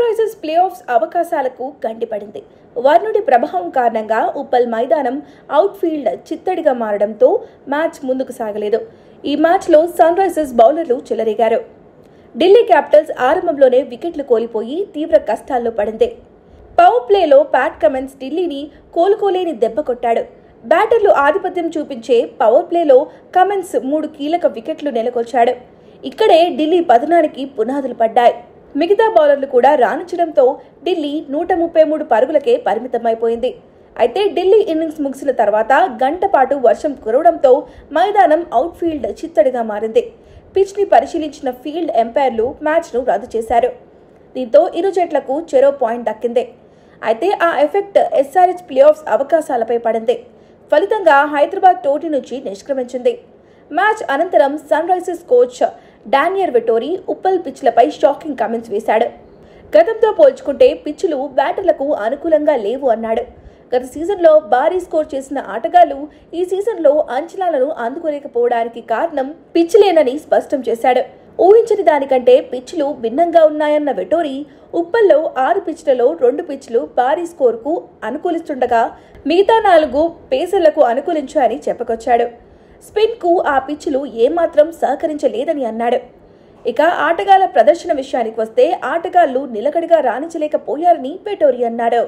Risers play offs అవకాశాలకు గండిపడింది. వర్ణుడి ప్రభావం కారణంగా ఉప్పల్ మైదానం అవుట్ఫీల్డ్ చిత్తడిగా మారడంతో మ్యాచ్ ముందుకు సాగలేదు. ఈ మ్యాచ్లో సన్ రైజర్స్ బౌలర్లు చెలరేగారు. ఢిల్లీ క్యాపిటల్స్ ఆరంభంలోనే వికెట్లు కోల్పోయి తీవ్ర కష్టాల్లో పడింది. పవర్ ప్లేలో ప్యాట్ కమిన్స్ ఢిల్లీని కోలుకోలేని దెబ్బ కొట్టాడు. బ్యాటర్లు ఆధిపత్యం చూపించే పవర్ ప్లేలో కమిన్స్ 3 కీలక వికెట్లు నెలకొల్చాడు. ఇక్కడే ఢిల్లీ పతనానికి పునాదులు పడ్డాయి. మిగతా బౌలర్లు కూడా రాణించడంతో ఢిల్లీ 133 పరుగులకే పరిమితమైపోయింది. అయితే ఢిల్లీ ఇన్నింగ్స్ ముగిసిన తర్వాత గంట పాటు వర్షం కురవడంతో మైదానం అవుట్ఫీల్డ్ చిత్తడిగా మారింది. పిచ్ని పరిశీలించిన ఫీల్డ్ ఎంపైర్లు మ్యాచ్ను రద్దు చేశారు. దీంతో ఇరు జట్లకు చెరో పాయింట్ దక్కింది. అయితే ఆ ఎఫెక్ట్ ఎస్ఆర్హెచ్ ప్లే ఆఫ్స్ అవకాశాలపై పడింది. ఫలితంగా హైదరాబాద్ టోర్నీ నుంచి నిష్క్రమించింది. మ్యాచ్ అనంతరం Sunrisers coach Daniel Vettori Uppal పిచ్లపై షాకింగ్ కామెంట్స్ వేశాడు. గతంతో పోల్చుకుంటే పిచ్లు బ్యాటర్లకు అనుకూలంగా లేవు అన్నాడు. గత సీజన్లో భారీ స్కోర్ చేసిన ఆటగాళ్లు ఈ సీజన్లో అంచనాలను అందుకోలేకపోవడానికి కారణం పిచ్లేనని స్పష్టం చేశాడు. ఊహించని దానికంటే పిచ్లు భిన్నంగా ఉన్నాయన్న వెటోరీ ఉప్పల్లో 6 పిచ్లలో 2 పిచ్లు భారీ స్కోర్కు అనుకూలిస్తుండగా మిగతా 4 పేసర్లకు అనుకూలించాయని చెప్పుకొచ్చాడు. స్పిన్కు ఆ పిచ్లు ఏమాత్రం సహకరించలేదని అన్నాడు. ఇక ఆటగాళ్ల ప్రదర్శన విషయానికి వస్తే ఆటగాళ్లు నిలకడగా రాణించలేకపోయారని వెటోరీ అన్నాడు.